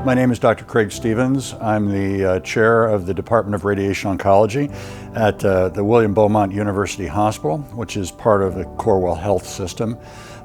My name is Dr. Craig Stevens. I'm the chair of the Department of Radiation Oncology at the William Beaumont University Hospital, which is part of the Corewell health system.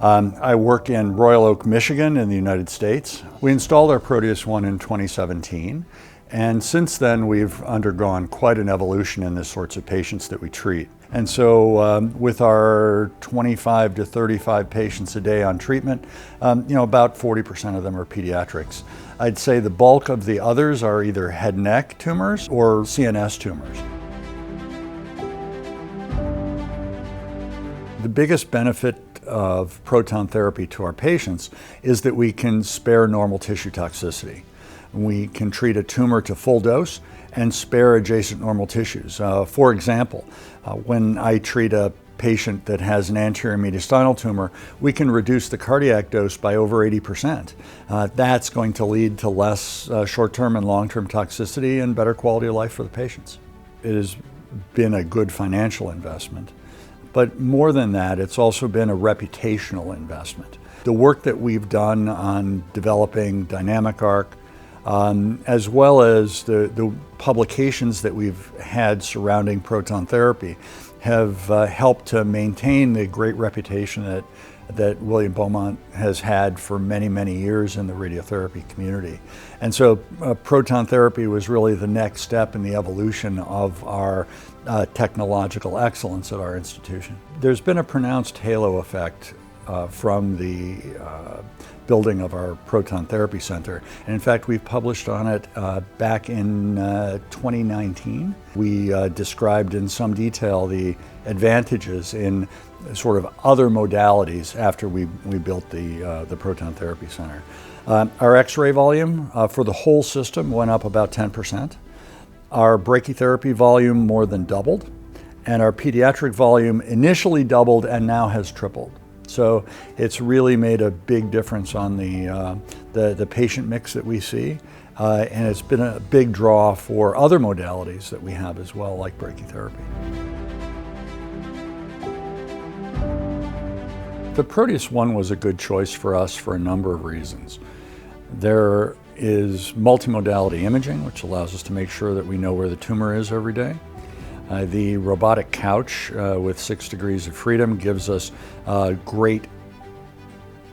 I work in Royal Oak, Michigan in the United States. We installed our ProteusONE in 2017, and since then we've undergone quite an evolution in the sorts of patients that we treat. And so with our 25 to 35 patients a day on treatment, about 40% of them are pediatrics. I'd say the bulk of the others are either head and neck tumors or CNS tumors. The biggest benefit of proton therapy to our patients is that we can spare normal tissue toxicity. We can treat a tumor to full dose and spare adjacent normal tissues. For example, when I treat a patient that has an anterior mediastinal tumor, we can reduce the cardiac dose by over 80%. That's going to lead to less short-term and long-term toxicity and better quality of life for the patients. It has been a good financial investment, but more than that, it's also been a reputational investment. The work that we've done on developing DynamicARC, as well as the publications that we've had surrounding proton therapy have helped to maintain the great reputation that William Beaumont has had for many, many years in the radiotherapy community. And so proton therapy was really the next step in the evolution of our technological excellence at our institution. There's been a pronounced halo effect from the building of our Proton Therapy Center. And in fact, we've published on it back in 2019. We described in some detail the advantages in sort of other modalities after we built the Proton Therapy Center. Our X-ray volume for the whole system went up about 10%. Our brachytherapy volume more than doubled. And our pediatric volume initially doubled and now has tripled. So it's really made a big difference on the patient mix that we see, and it's been a big draw for other modalities that we have as well, like brachytherapy. The ProteusONE was a good choice for us for a number of reasons. There is multimodality imaging, which allows us to make sure that we know where the tumor is every day. The robotic couch with 6 degrees of freedom gives us great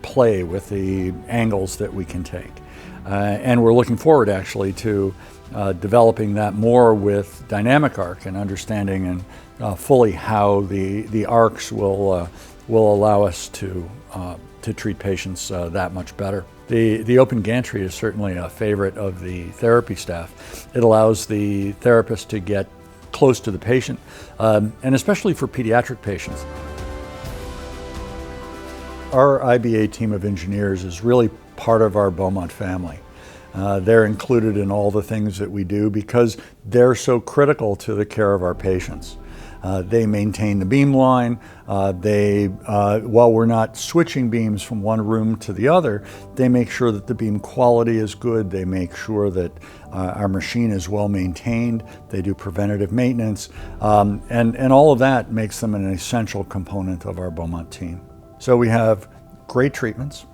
play with the angles that we can take. And we're looking forward actually to developing that more with DynamicARC and understanding and fully how the arcs will allow us to treat patients that much better. The open gantry is certainly a favorite of the therapy staff. It allows the therapist to get close to the patient, and especially for pediatric patients. Our IBA team of engineers is really part of our Beaumont family. They're included in all the things that we do because they're so critical to the care of our patients. They maintain the beam line. While we're not switching beams from one room to the other, they make sure that the beam quality is good. They make sure that our machine is well maintained. They do preventative maintenance. And all of that makes them an essential component of our Beaumont team. So we have great treatments.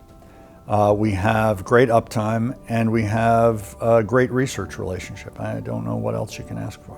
We have great uptime, and we have a great research relationship. I don't know what else you can ask for.